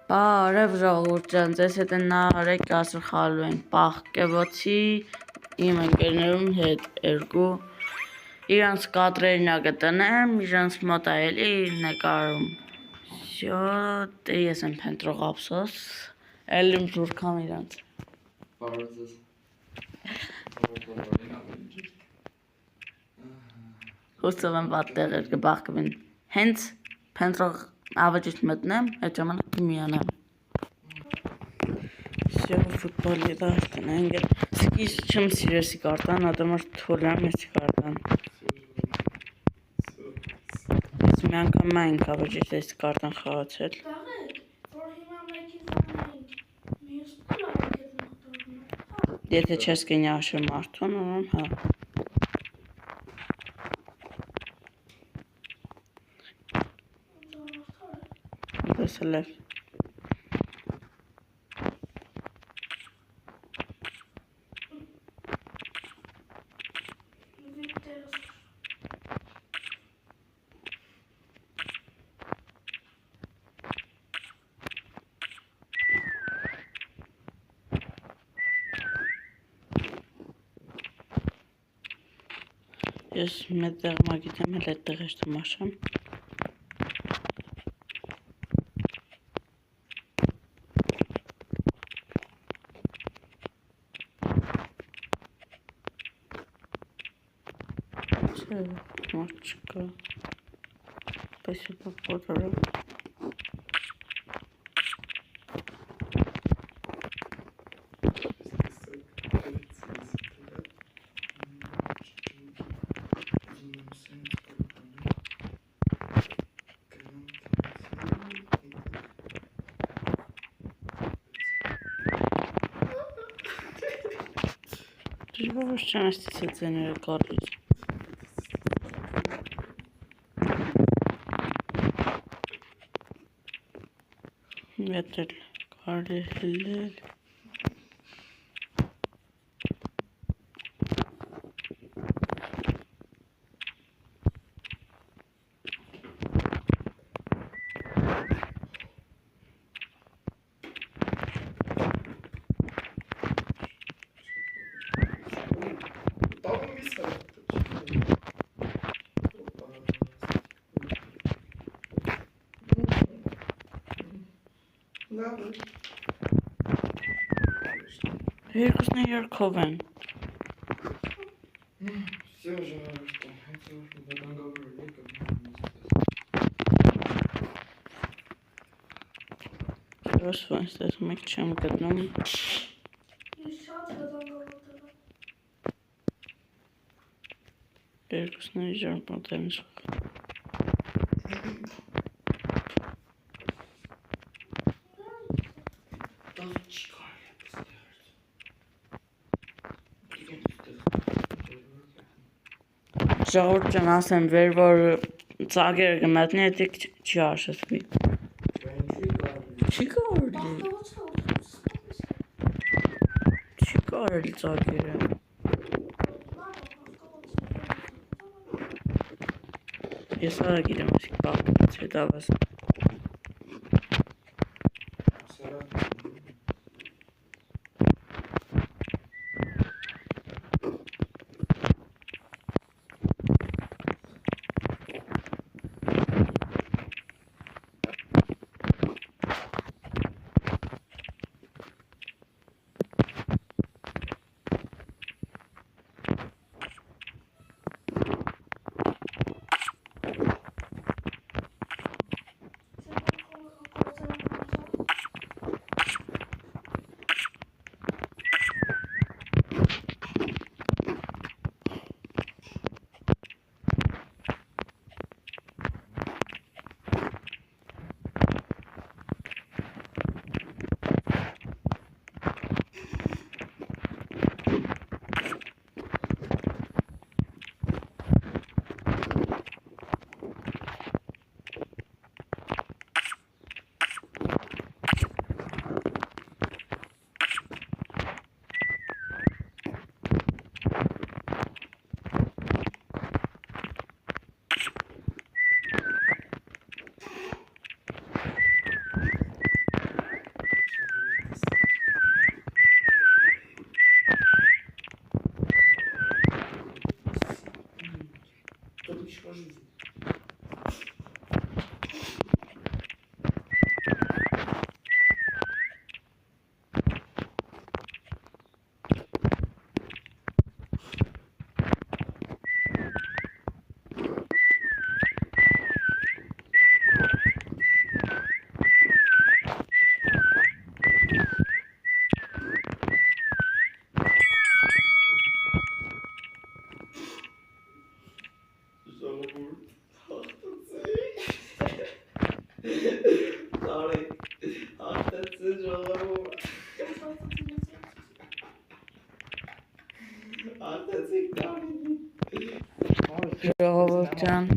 Բարև ժողովուրդ ջան, ձեզ հետ են նարեկ ասրխալու ենք պաղկևոցի իմ ընկերներում հետ երկու իրանց կադրերն ագտնեմ, իրանց մոտ այելի նկարում Շո, դե ես եմ փնտրող ափսոս, էլիմ ժուրքամ իրանց Բարոզես Հուսով եմ վատ տեղեր կբաղկվին Հենց փնտրող ավաջից մտնեմ, այդ ժամանակ կմիանամ Շո, ֆուտբոլի դաշտն ընգել Սկիս չմ սիրեսի կարտան, ադամար թոլям եսի կարտան Ես մի անգամ մայնք ավաջից եսի կարտան խաղացել Եթե չես կենի աշր մարդուն, ուրում հա Տեսել էր Ես մեծ դեղ մագիտեմ էլ այդ դեղ էշտը մաշեմ Մարդ չկա Պեսիպա պոտորը Դժվարս չան աստից է ձեները կարից Ետ էլ կարի հլել Երկուսն է երկով են Всё же, что это договор Ես ոնց դες մեկ չեմ գտնում Երկուսն է իջար մոտեն Ժողովուրդ ջան ասեմ վեր որ ծագերը կմատնի հետիք չի արշեցվի Չի կարելի ծագերը Ես արա գիրեմ ասիք պաղկից հետ ավաս Ժողովրդյան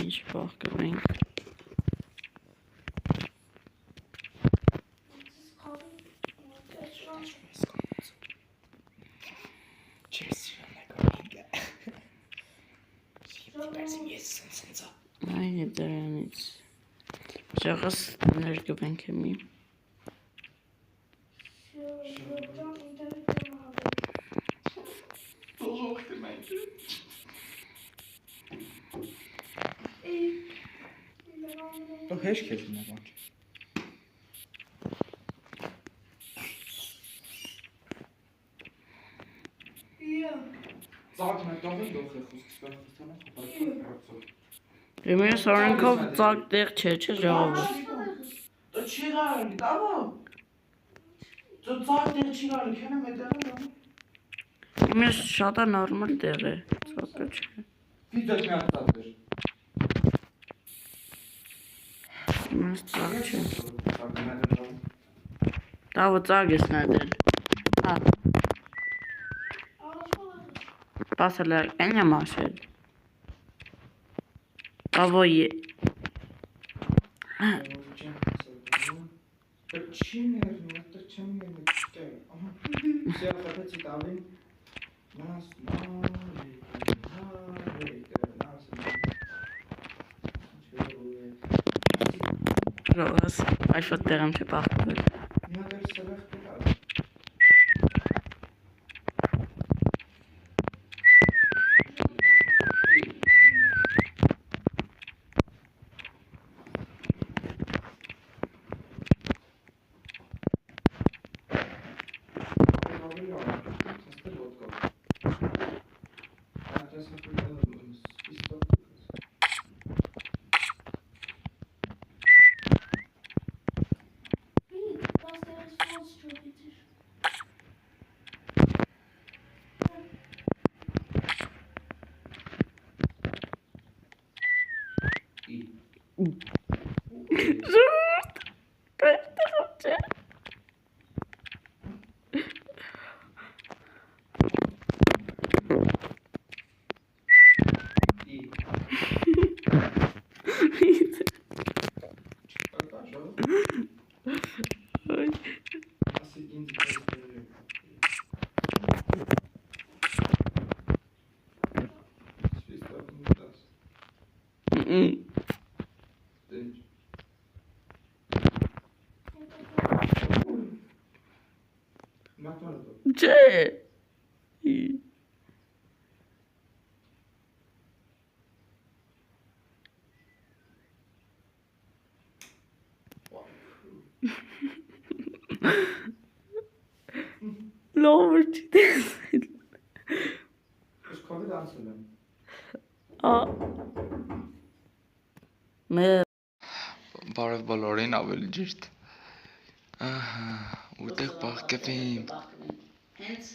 ինչ բախ կրենք Այն է դրանից Ժողս ներգվենք է մի Դու հեշտ ես նա բան։ Ծաղ մետաղը դող է խոսք ստեղծանը խոպարքով։ Իմենս օրենքով ծակ տեղ չէ, չէ ժողովուրդ Դա չի գարի, դավա։ Դա ծաղ տեղ չի գարի, քենը մետաղը։ Իմենս շատ է նորմալ տեղ է, ծակը չէ Վիդեոն մի հատ տատեր։ Իմենս ծակ չէ Տավը ծակ ես նադել Հա Պասել է, են եմ ասել Տավո է Չի ներնու, այդտեղ չեմ ներնու, ահա, սյա խապեցի տավին, նաս, Ժողս, այս ոտ տեղ եմ չէ պախտվել Նա դեր սրեղ տեղ Ժողովուրդ, կայր տեղով չէ Չէ Լովր չի տեսել Ես կովիդ անցել եմ Մեր Բարև բոլորին ավելի ջիրտ Ուտեղ պաղկվիմ Հենց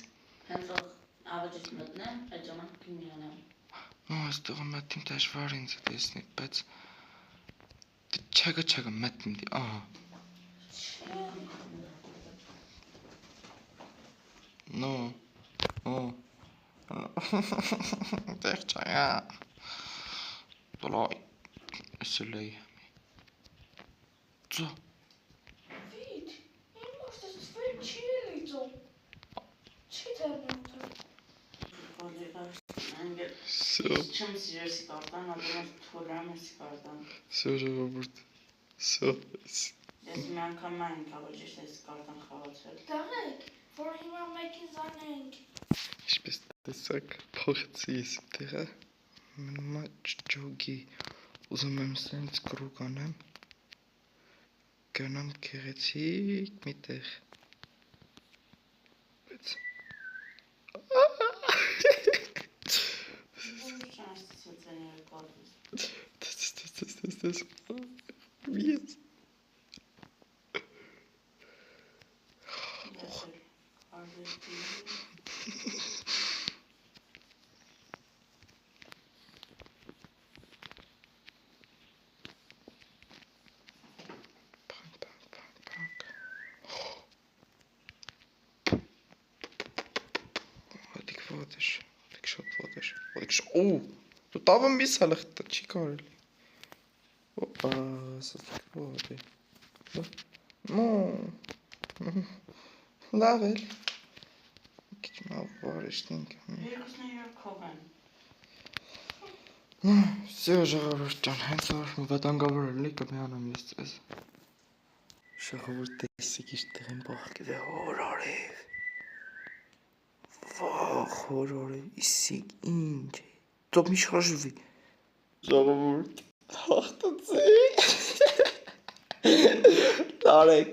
ավաջից մտնեմ, այդ ժամանակ կմիանեմ Այստեղ մետիմ դժվար ինձ տեսնի, բայց չգը մետիմ դի, ահա No Տեղ չայա Դոլայ Էսել էի Ծո Վիտ, իմ մոստես վեր չի էլիծում Չի թերնոթը Չեմ սիրեսի կարտան, ադոնոս թորամ եսի կարտան Սո ժողովուրդ Սո Ես մի անգամ այնք ավաջիշտ եսի կարտան խաղացել Դաղեք, որ հիմա մեկին զանենք Ինչպես տեսակ փոխեցի ես տեղը Մնումա ջոգի Ուզում եմ սենց կրուկ անեմ Գնամ կեղեցիկ մի տեղ Բայց Տես Ես Հատիկ վատыш, հատիկ շատ Օ, դու տավը մի սալախտա չի կարելի։ Օպա, սոթիկորի։ Նո։ Լավ էլ։ Քիչ մավարիշնինք։ Երկուսն երկով են։ Всё, ժողովուրդ ջան, հենց որ վտանգավոր լինի կմիանամ ես ձեզ։ Ժողովուրդ տեսեք իշտեղ եմ բախկել հորարև։ Վախ, հորարև, իսիկ ինչ է։ Ծոպ մի շարժվի։ Ժողովուրդ, հաղթացի։ Տարեք,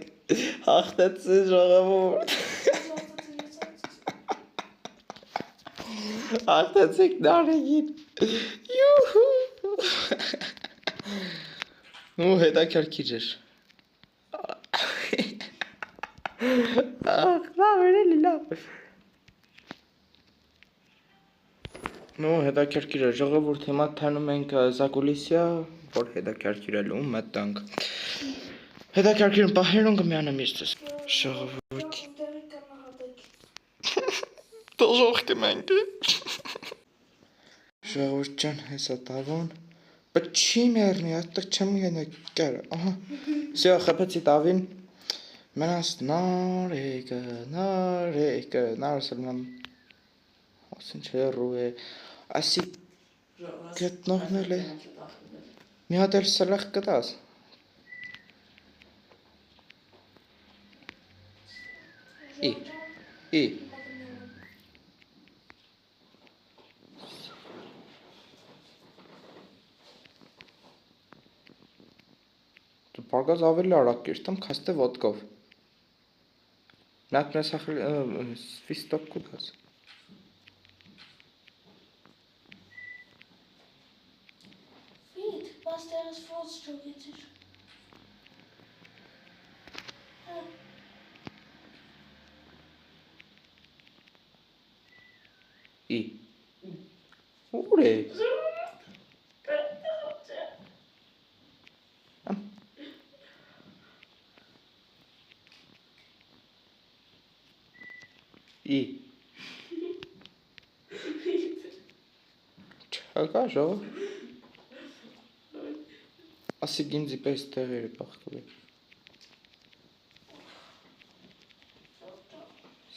հաղթացի ժողովուրդ։ Հաղթացիք նարեգին։ Յուհու։ Նու հետաքրքիր էր։ Լավ էր էլի լավ։ Նու հետաքրքիր էր ժողովուրդ հիմա թանում ենք Զակուլիսիա, որ հետաքրքիրելու մտանք։ Հետաքրքիր պահերուն կմիանամ ես ձեզ։ Ժողովուրդ։ Տոժող կմենք։ Ժողովուրդ ջան, հեսա տավոն։ Բայց չի մեռնի, այդտեղ չեմ գնա։ Ահա։ Всё, խփեցի տավին։ Մնաց նարեկը, նարսելնամ։ Ասին չերու է։ Ասի գտնողնել է։ Մի հատ էլ սլախ կտաս։ Ի։ Դու պարգազ ավելի արագ կերտամ, քաստե ոդկով։ Նատ նեսախլ սվիստոկ կուտաս։ Vít, was der is voortstukjes. Ի։ Ուր է։ Ի։ Չկա ժող։ Ասի գինձի պես տեղերը բախտուր է։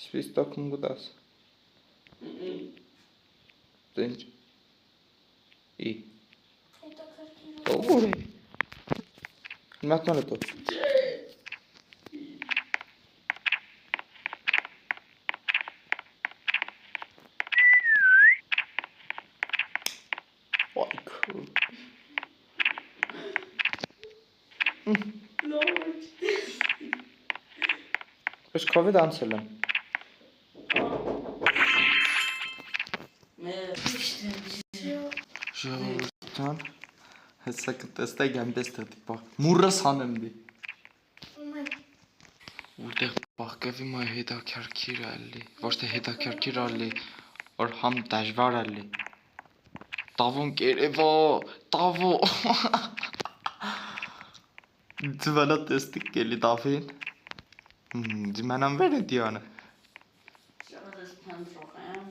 Սվիստոք մգուտաս։ Դենջ։ Ի։ Ուր է։ Մատնալ է տով։ Պես COVID անցել եմ։ Ժողովուրդան, հեսա կտեստեք այնպես տղտի պաղ, մուրս հանեմ դի։ Ուրտեղ պաղկավի մայ հետաքրքիր ալի, ոչ թե հետաքրքիր ալի, որ համ դաժվար ալի։ Տավոն կերևո, տավո։ Ձվալա տեստիկ կելի տավին։ Ձիմանան վեր է դիանը։ Շաղադ ես պանդրող եմ։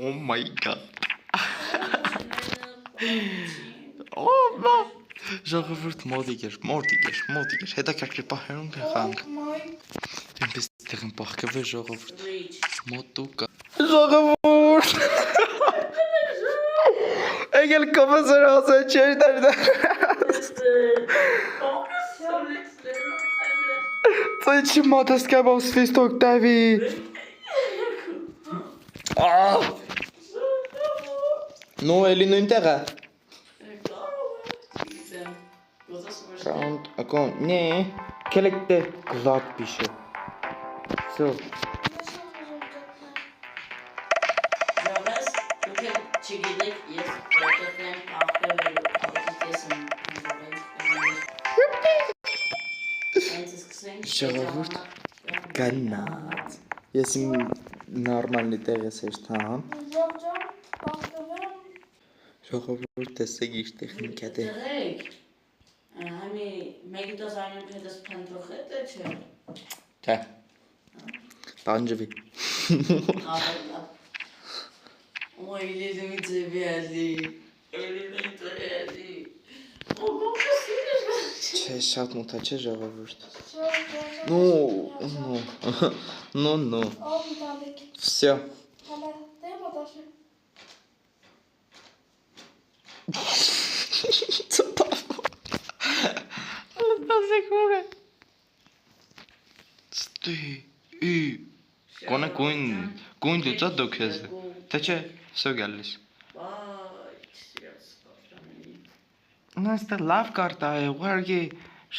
Oh my god. Oh no. Ժողովուրդ մոդիկ էր, հետաքրքիր պահերուն կխանք։ Այնպես տեղ եմ պահկվել ժողովուրդ։ Մոտուկա։ Ժողովուրդ։ Egel kafasını alsa içeriden. Sen için matas kebab svistok devi. No elin öntere. Round akon ne? Kelekte kızart bir şey. So. Չգիտեք, ես որտեղ եմ աղբել ավետիսն Հենց սկսենք Ժողովուրդ գնաց։ Ես իմ նորմալի տեղս էր տամ։ Ժողովուրդ տեսեք իր տեխնիկա դե։ Դրեք։ Այ Եմի մեկի դազայնում հետս փնտրող հետ է չէ։ Թե։ Տանջվի։ Հավելա։ Ой, լիզումի ձևի ալի։ Էլի տոյալի։ Ո՞ղոք սիրես։ Չէ, շատ մութա չէ ժողովուրդ։ No. О, Виталик. Всё. Hala, дай подаши. Կոնե գույն լուծա դուք ես։ Թե չէ, всё գալիս։ Վայ, սիրած կարտանի։ Նա ստե լավ կարտա է, ուղղակի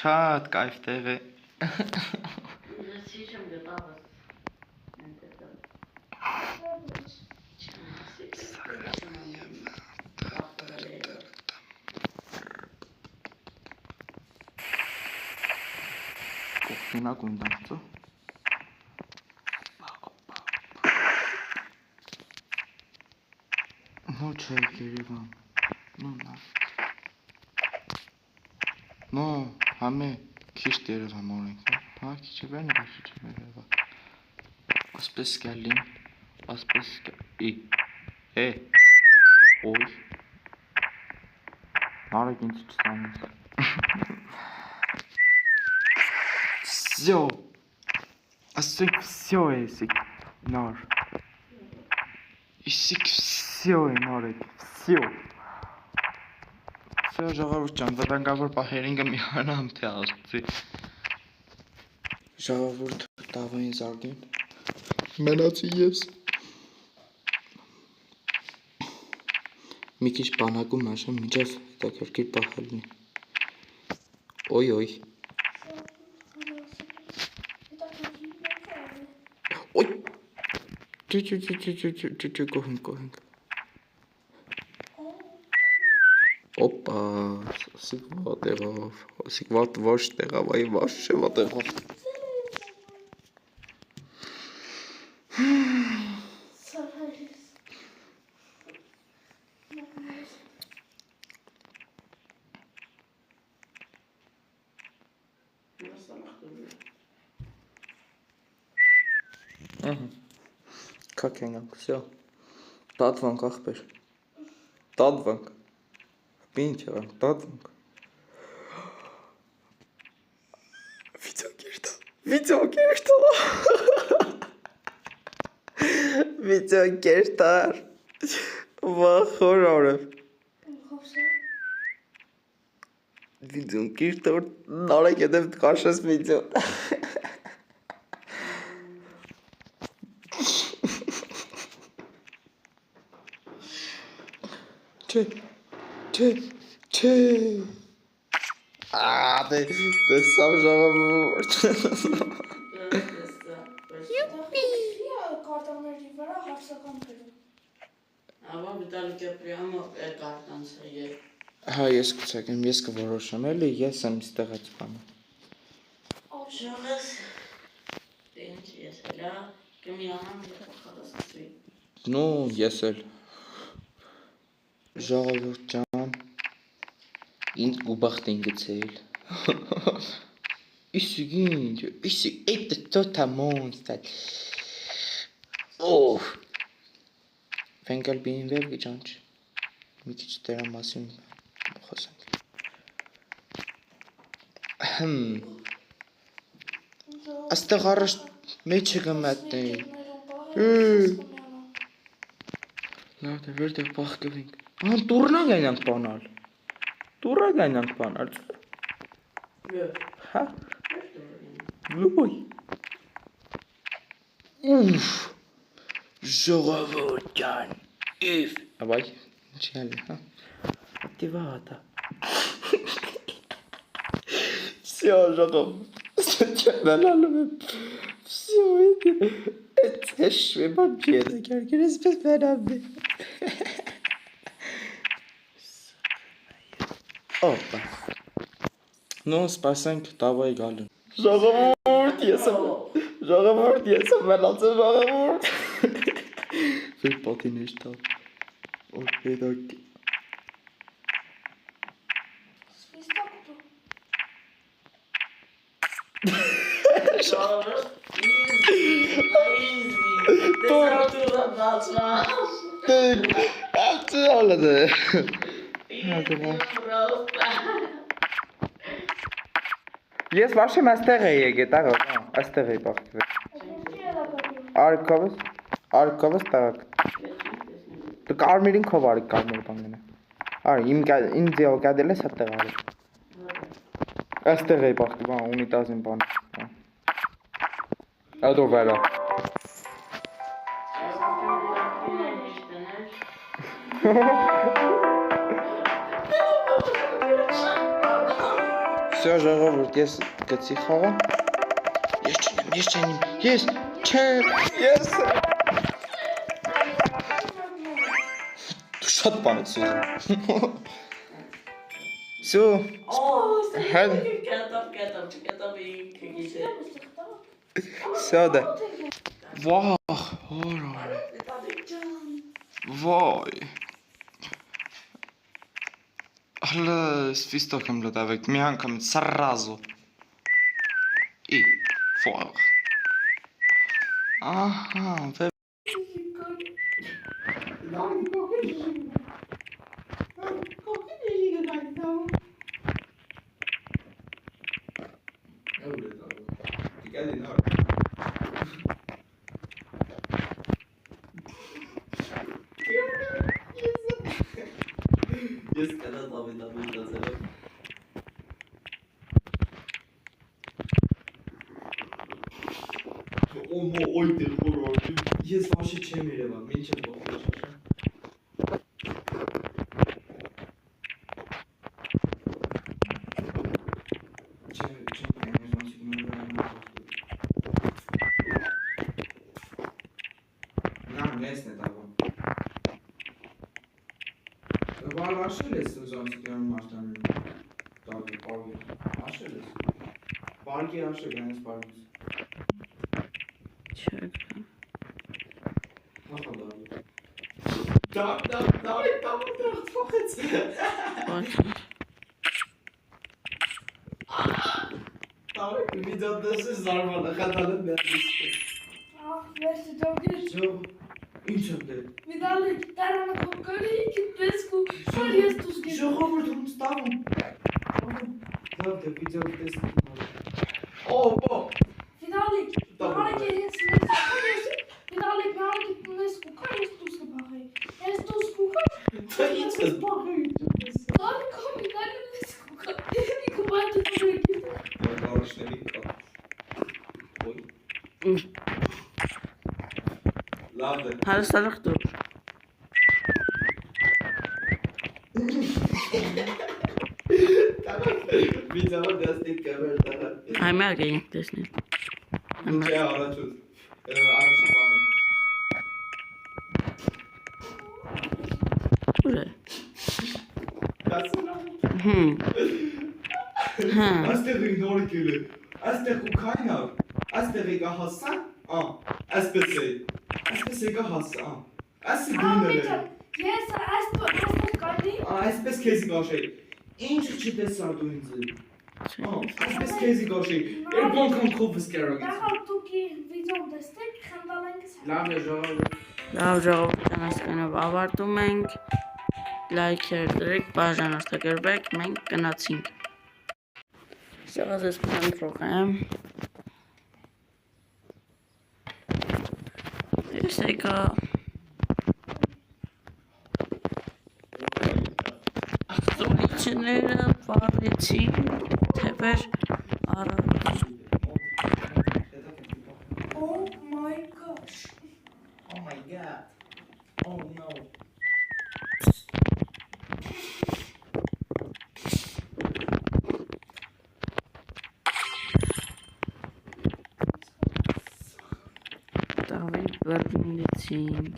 շատ կայֆ տեղ է։ Լսի չեմ գտավս։ Կողքինա գույն դարձո։ No չէ, Երևան։ No, համե քիչ Երևան մորենք, հա, քիչ է վերնի, քիչ է վերևա։ Ասպես գալին, ասպես ի։ Օй։ Նարեկ ինձ չստանես։ Всё. Ասենք всё է, իսիկ նար։ Իսիկ всё է նարեկ, всё։ Всё ժողովուրդ ջան, վտանգավոր պահերին կմիանամ թե աստծի։ Ժողովուրդ տավային զարգին։ Մնացի ես։ Մի քիչ բանակում մաշեմ, միջև հետաքրքիր պահելնի։ Օй։ Օй։ Ճ կողենք։ Օպա, սիկվա տեղով, սիկվա ոչ տեղով, այ ոչ չէ տեղով։ Как ենք, всё։ Տատվանք ախպեր։ Տատվանք։ Ինչ եղանք, տատվանք։ Վիդեո կերտար։ Վախոր արև։ Վիդեո կերտար, նարեկ հետև կաշես վիդեո։ Չէ։ Տեսավ ժողովուրդ։ Կարտաների վրա հարցական գրում։ Ահա Վիտալիկը պրյամը կարտանցը է։ Հա, ես կցակեմ, ես կորոշեմ, էլի, ես եմ ստեղած բանը։ Շողես։ Ինչ ես հելա, կմիանամ և խալասացվի։ Ну, ես էլ։ Ժողովուրդ ջան, ինձ գուբախտ են գցել։ Իսիկ ինչ, это кто-то монстр։ Օհ։ Վենգալ բինին վեր գիջանչ։ Մի քիչ դրա մասին խոսենք։ Աստեղ առաջ մեջը կմատնեի։ Լավ դե վերդեղ պախ կվենք։ Ահա տուրնա գայնանք բանալ։ Հա։ Լույ։ Ուֆ։ Ժողովուրդ ջան։ Իվ։ Ավայ, ինչի ալի, հա։ Ատիվատա։ Всё, ժողովուրդ։ Չանալում եմ։ Всё, это շվեբա ջեդը կերկեր էսպես բերաբի։ Օպա։ Ну, սպասենք տավայի գալուն։ Ժողովուրդ, ես եմ մնացել ժողովուրդ։ Վեր պատիներ տավ։ Օր պետակ։ Свисток тут. Ես վաշեմ այստեղ էի եկել, տաղա, այստեղ էի բախտվել։ Արքովս տաղակ։ Դու կարմիրին քով արի կարմիր բան գնա։ Արի, իմ ձեով կադել ես հատեղ արի։ Այստեղ էի բախտի բան, ունիտազին բան։ Ադո վերա։ Всё, ժողովուրդ, ես գցի խաղը։ Ես չեմ։ Դու շատ բան ես ուզում։ Всё։ Всё да։ Վախ, հորոր։ Վայ։ Հələ свисток եմ լտավեք, մի անգամ սразу։ И фойл։ Ահա, Ես կնա տավի դասելով։ Օմո օյտեր խորոր։ Ես վաշի չեմ երևա, մինչև բոխտը շաշա։ Չեմ Նան նեսն է տավում։ Վար աշել ես զանցիկյանում մաշտանում տավի պարգի, աշել ես։ Պարգի աշել են ես պարգիս։ Չեք։ Հախա դարի։ Դարի թվախեց։ Դարի վիդեո դեսը զարման, խատալը բերդիստ է։ Վերջը դողգիր։ Ժող, ինչ եմ դեր։ Վիդալի, տարանը կոկարի, կիպեսկու, շար ես տուսկի։ Ժողովուրդ ում ստավում։ Դավ դե վիդեո տեսնի։ Օ, Վիդալի, նարեք ես Վիդալի, նարեք ես կուկար, ես տուսկը բաղեի։ Ես տուսկու կար։ դա ինչ ես բաղեի։ Դարի կոմի, դարի ես կուկար։ Իքը բատի կուկի։ Գարշների կա։ Ոյ։ Լավ դե։ Հարստալıq dur։ Վիդեո դաստիկ կամեր դարը։ Այմյակ էինք տեսնել։ Չէ առաջուց։ Առաջ բաղին։ Ուր է։ Կասնա։ Այստեղ էի նորիկ էլ է, այստեղ ու քայնավ, այստեղ եկա հասա, այսպես եկա հասա, այսը գույն էլ է, Ես այստեղ կանի։ այսպես քեզի գաշեի, ինչ չտեսար դու ինձ էլ, այսպես քեզի գաշեի, երկու անգամ քովս կերագից։ Դահալ դուքի վիդեոն տեսնեք, խնդալ ենք։ Լավ է ժողովուրդ։ Լավ ժողովուրդան ասկանով ավարտում ենք։ Լայքեր դրեք, բաժանորդագրվեք, մենք գնացինք։ Сейчас ես փնտրողեմ։ Ես եկա Ստորիչները վառեցի, թեպեր առած։ Oh my gosh. Oh my god, oh no. David Berlin-Lezing.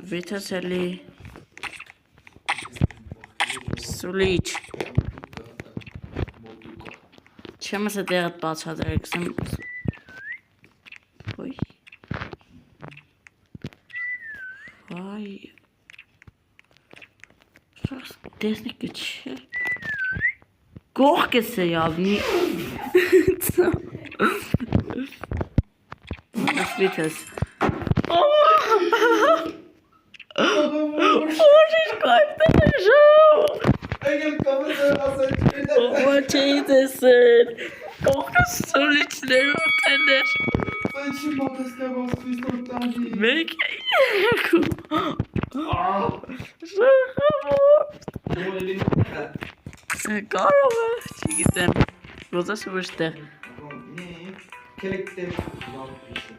Վիթեսելի Սուլիչ Չեմ ասա տեղդ բացատրել կսեմ Ոյ Վայ Սարս տեսնի կը չէ Գողք ես է յավնի Վիթես Օժիշ կայտել է ժով Egel kafası asıl. What is it? Focus Suluçları ortadır. Ben şimdi babasına basmış toptan değil. Make Bu elini Karova. Çekildim. Roza sıvıştı. ne? Kelekte yapmışım.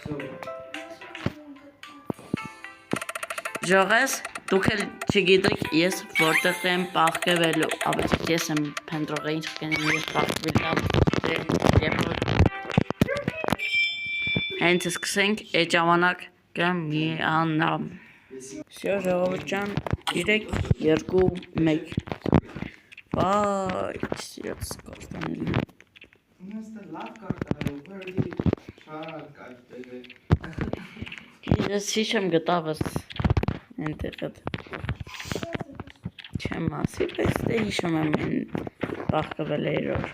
Sonra. Ժողես, դուք էլ չգիտեք, ես որտեղ եմ պաղկևելու, ապետ ես եմ պնդրողը ինչ կենեմ ես պաղկվիլավ, հենց սկսենք է ճամանակ կեմ միանամ։ Սյո ժողովության 3, 2, 1 Վայ, սիրոց կործանելի Nasıl laf kartları, böyle şarkı kartları. Ես հիշ եմ գտավս ենտեղդ չեմ ասի, բայց դե հիշում եմ են պաղկվել է իրոր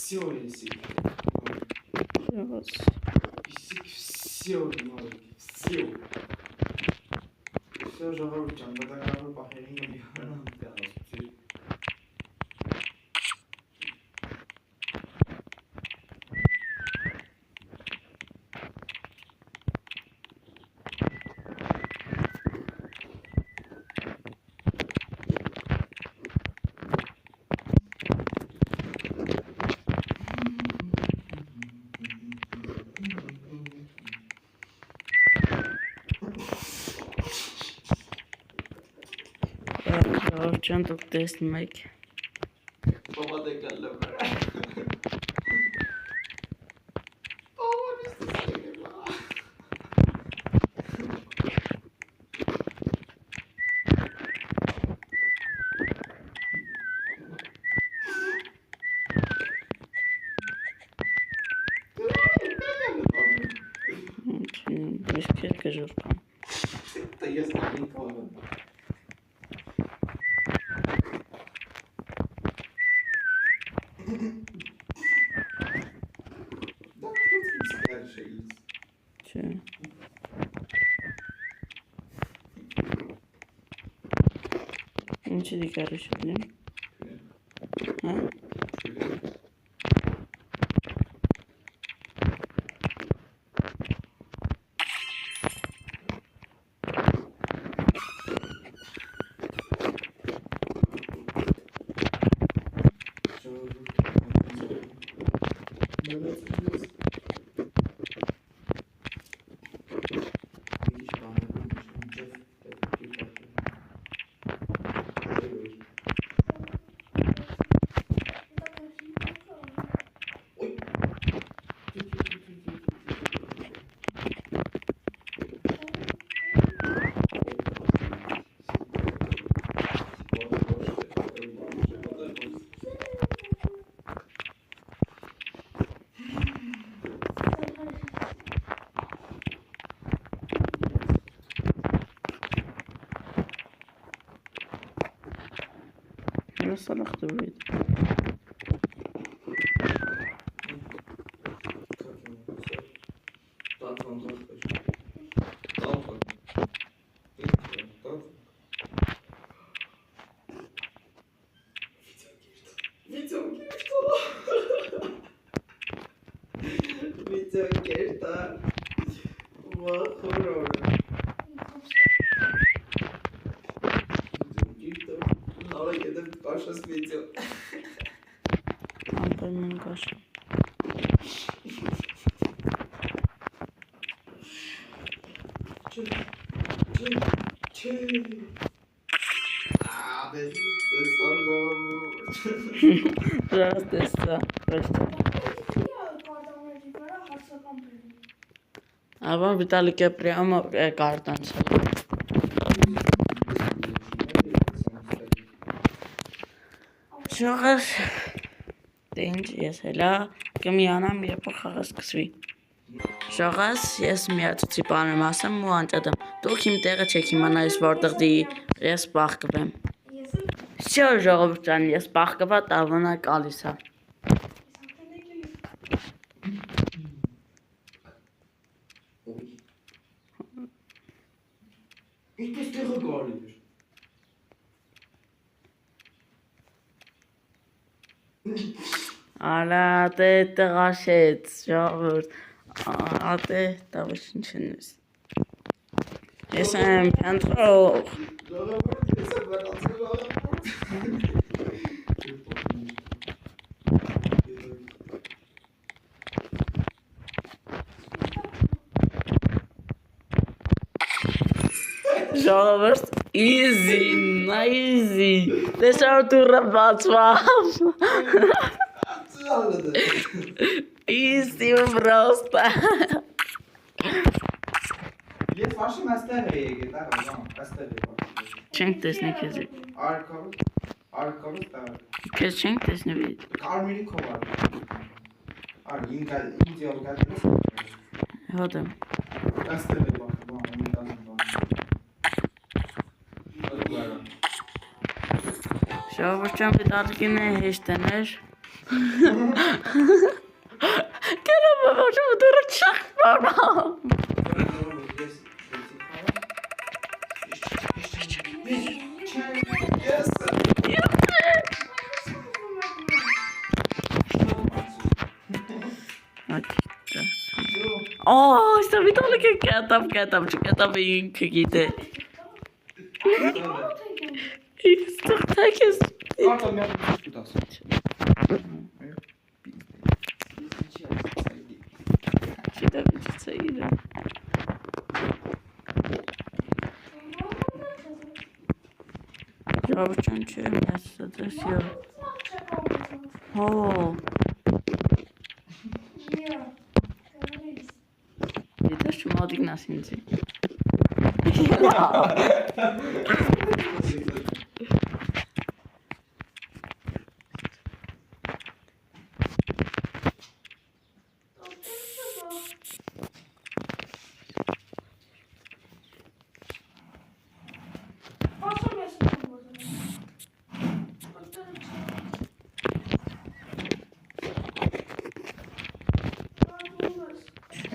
Все, если. Ժողոս Все, все. Все, ժողովուրդ, բադակարավոր պահերին եմ իհանամ դասուցիր։ Ժողովության դուք տեսնում եք Baba da geldi buraya. Baba ne istiyorsun ya? Ես քեզ կժուրկամ Da jest taki kolor. Da krótki pierwszy jest. Չէ Ինչի դիկարի շուտլին Հա Salak duruydu. Widzą, Video gerda. Horror. Նորը գետև կաշած վիդեո։ Ամպեր մեն կաշ։ Չէ։ Աբե, Դրաս տեսա, պեստա։ Աբա Վիտալիկ է պրյամը կարտանցել։ Շողս, դե ինչ ես հելա, կմիանամ երբ որ խաղը սկսվի։ Շողս, ես միացուցի պանեմ ասեմ ու անջատեմ, դուք իմ տեղը չեք իմանա ես որտեղ դի, ես պաղկվեմ։ Շո ժողովրդան, ես պաղկվա տավանա կալիսա։ Ինչ ես տեղը գալի էր։ Արա, դե տղաշեց, ժողովուրդ, ատե տավշին չնես։ Ես եմ պյանտրող։ Ժողովուրդ, ես եմ վերացել ժողովուրդ։ Ժողովուրդ, easy, easy, տեսար դուրը բացվավ, easy просто։ Ես վաշում այստեղ է եկել, այստեղ է վաշում։ Չենք տեսնի քեզի, Արկավը տար։ քեզ չենք տեսնի վիդ։ Կարմիրի քով ար։ Ինձ յալ գատես։ Հոտեմ, Այստեղ է վաշում, ամենտանն ժողովուրդ չեմ վիտալիկին է հեշտեներ։ Կերամ է վաշում դուրը չախ բարամ։ Oh, sta Vitalik կետավ, չկետավ ինքը գիտե։ Ես թող ես։ Արտա մի հատ դաս։ Չդավիճ ծայրը։ Ժողովրդան չէ, ես դες յո։ Հո։ Դες չմոդիգնաս ինձի։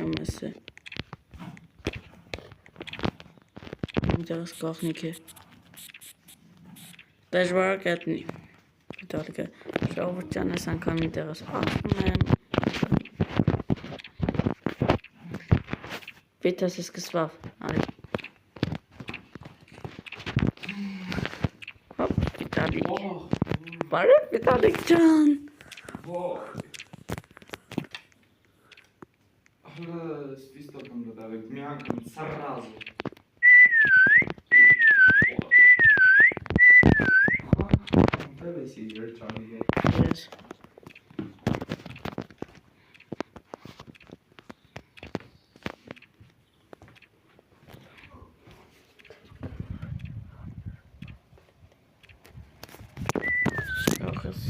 Մեսը։ Ինձ կողնիկ է։ Դժվար կետնի։ Վիտալիկը, ժողովրդյան ես անգամ ինտեղս ասում եմ։ Վիտաս է սկսվավ, արի։ Հոպ, Վիտալիկ։ Բարև Վիտալիկ ջան։ Свистоком додавить, мяком, сразу. Давай сидишь, Чарли. Yes. Şokas.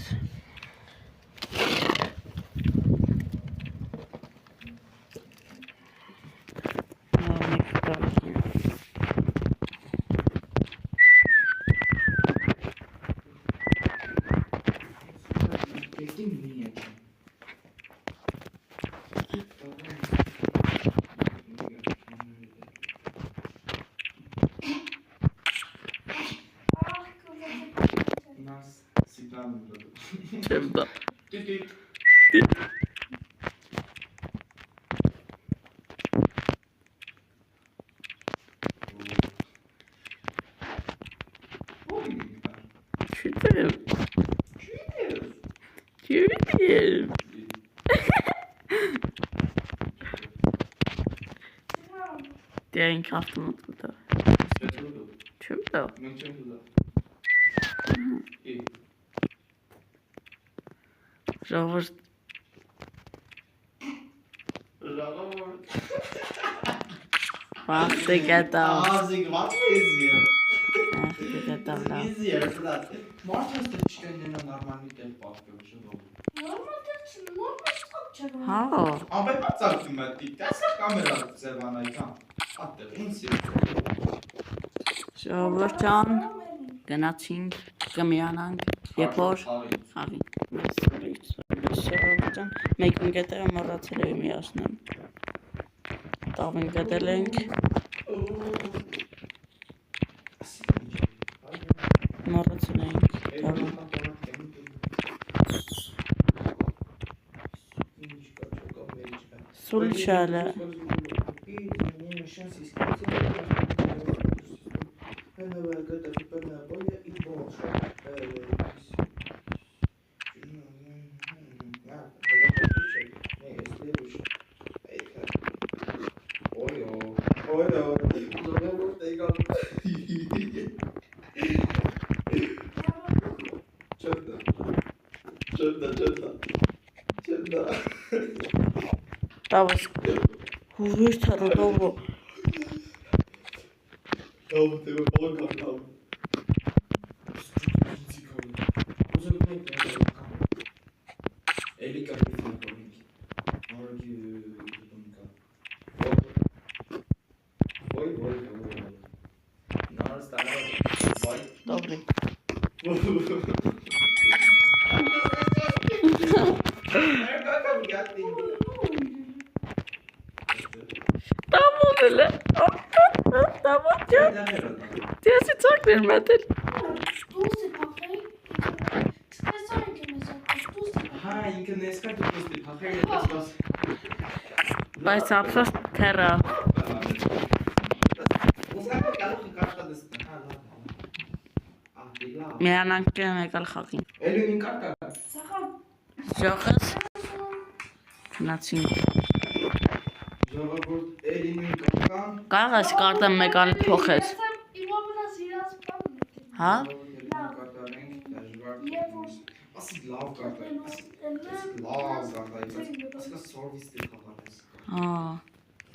Ne kadar Ջերմ։ Դե ինք ավտոմատ կտա։ Չեմ տա։ Մենք չենք ուզա։ Ժողովուրդ Վախտը գետավ։ Ազիգ, what is here? Վախտը գետավ լավ։ Easier, that. Մարդը չկան նենա նորմալի տեղ պատկը շնորհ։ Հա։ Ամեն բացակում է դիք, դասա կամերա ձևանայքան։ Ատեղ, ինձ Ժողովուրդ ջան, գնացինք, կմիանանք, երբ որ խաղի։ Ժողովուրդ ջան, մեկ ընկետերը մոռացել էի միացնել։ Տավին գտել ենք, մոռացել էինք տավին։ Սուլ շալը։ Տավս հուր թարոտովո։ Добре. Tamam öyle. Tamam ya. Diyorsun çok vermedin. Հա, ինքը նեսկա դուստի, փախել է դասված։ Բայց ապսոս թերա։ Ուսակը կարող է կաշխատեսնի, հա, լավ։ Ահտիլա։ Միանանք եկալ խաղին։ Էլին կարտա։ Ժողս գնացինք։ Ժողովուրդ Էլինին կարտան։ Կարող ես կարտը մեկ ալ փոխես։ Հա։ Ասի լավ կարտա։ Լավ կարտա։ Ասկա սորվիս դե խաղալես։ Հա։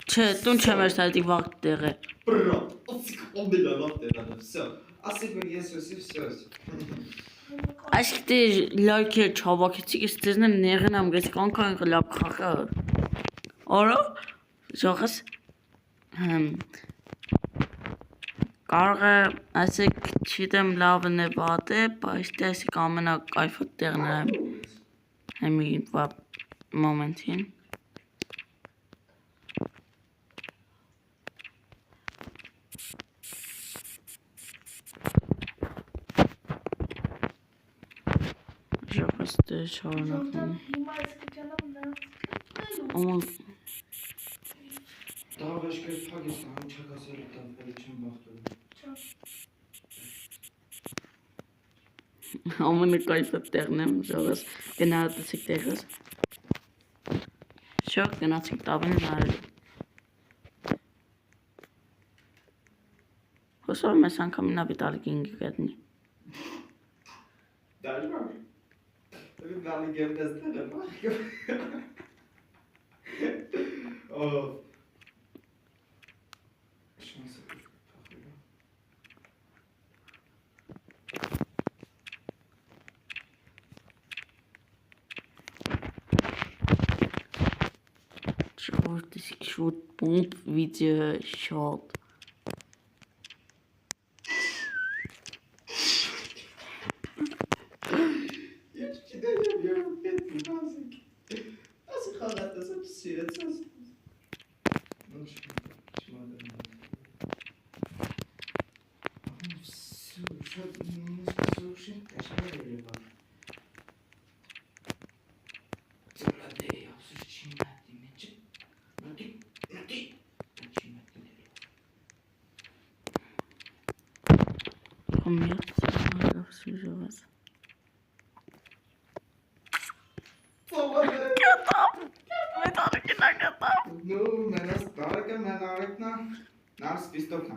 Չէ, տուն չեմ ես այդ վաղ տեղ է։ Բրա, ասի կոնդելա լավ դեդանը։ Всё։ Ասի որ ես всё։ Այսքտի լայքի չավակեցի, ես դեզնեմ նեղենամ գես կանքան լավ խաղա։ Օրո ժողս կարող է ասեք չիտեմ լավն է վատ է, բայց տեսիկ ամենակայֆոտ տեղն է հեմի մոմենտին։ Ժողս դե շարունակում։ Ոմ Դավեշ կեր փագես համ չակասել տան չեմ բախտում։ ամենակայֆոտ տեղն եմ ժողս գնահատեցիք տեղս։ Շոկ գնացինք տավին նայելու։ Հուսով եմ ես անգամ նավիտալի կինգի գտնի։ Դաժվար։ Դու գալի գերդես դերը բախ։ Օ։ Շանսը փախելա։ Short is short pump video shot. Ես չգիտեմ եւ պետք է բացիկ։ Ասի խաղատես սիրեցած։ Ոչ չմադեմ։ Շատ նույնիսկ կաշառ է լեվա։ Ծլադե ասի չիմատի մեջ։ Նոդի։ Չիմատի լեվա։ Коммерция, все. Եկը մեր Նարեկնա, նար սպիստոքնա։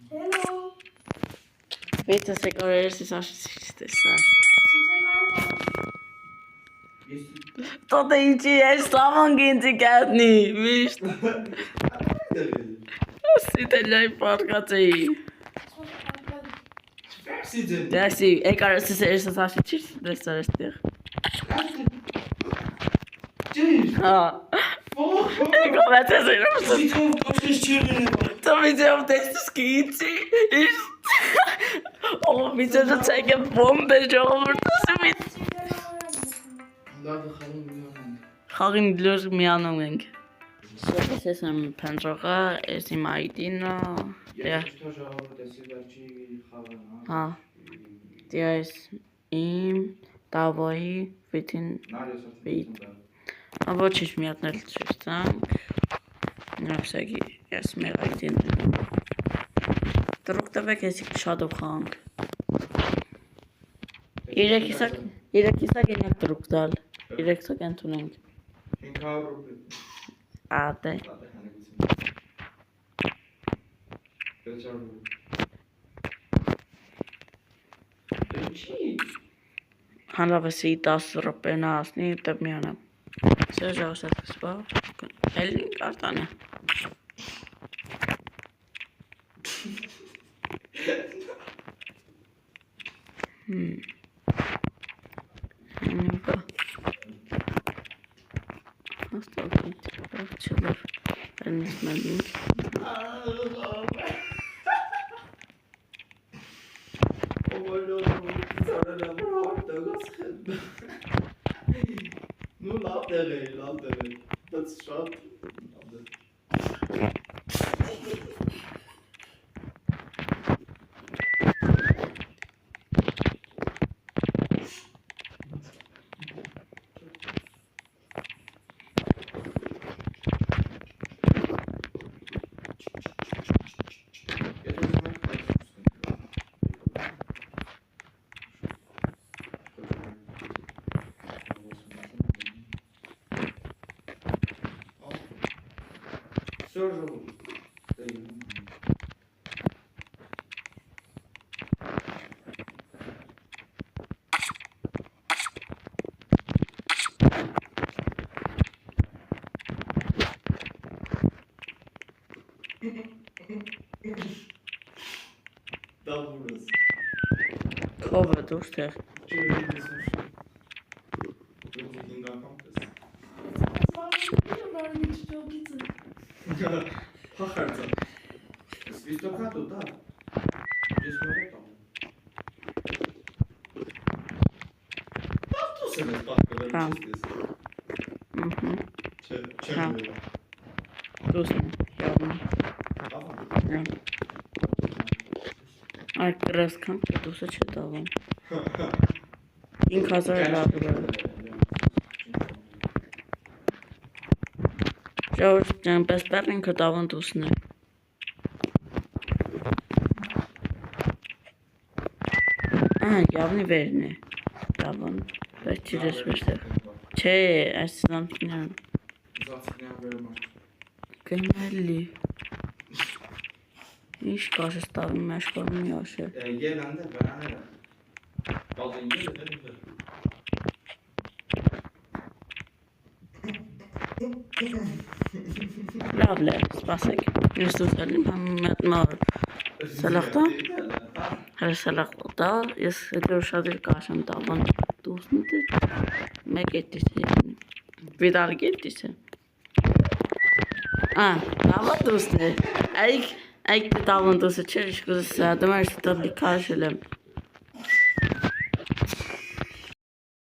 Hello. Vete se correr si saçiste sar. Sizce merhaba. Τότε içi eslamın ginti geldi. Vişt. Sitelay parkatı. Versin. Dersi ekarası serisi saçıçır. Restorastik. Cześć. Ha. O, Komentar ederim misin? widzą w kościele. To widziałem te skici. O widzę, że czeka bombę, że ortası bit. Bunlar da kalın biliyorum. Harin diyor miyanong. Sonra sesem pentroqa esim aydino. Ya. Что же говорят, сигарчи, хавана. Ha. Diyoruz im davayı bütün ama çeşmiyatlar çeşten. Neyse ki esmer aydın. Drukta ve kesik shadow hang. İrekisak enek druktal. İrekisak entuneng. 500 ruble. Ate. Ладно, я напишу. 500 ruble. Чи? Հանրավեսի 10 րոպեն ասնի դեպ միանամ։ Սա ժողսատ կսպա։ Էլին կարտան է։ Նուկա։ Հաստատ չլոր։ Այնս մելինք։ Nu laptere. Dat is schat. Все живут. Да, ужас. Քովը դուրս թեղ։ Чего слушай? Вроде деньга компас. Пахарца. Свистокату, да. Здесь море там. Автобусы не спадка, Да. Че Да. было? Դուսն явно։ Ага. Այդ կրասքան դուսը չտավում։ 5000 լավ։ Ժողովուրդ ջան, պես պերնքը տավն դուսն է։ Явно վերն է։ Տավն։ Բայց չի դեսվերստեղ։ Չէ, այս սնամքինան։ Зацепляем верма. Գնալի։ Ինչ կաշես տավն մեշկորում մի աշը։ Gelende beğenene. Bazı yiyor da dedim. Լավ լե, սպասեք։ Ես դուսալին համետ մար։ Սալախտա։ Հələ սալախտա, ես հետո շատ էլ կաշեմ տավն դուսնի դե։ Մեկ էտիս է։ Վիդալ գետիս է։ Տավը դուսն է։ Այք տավն դուսը չէր, իշկուզը սադում էր ստաբի կաշել եմ։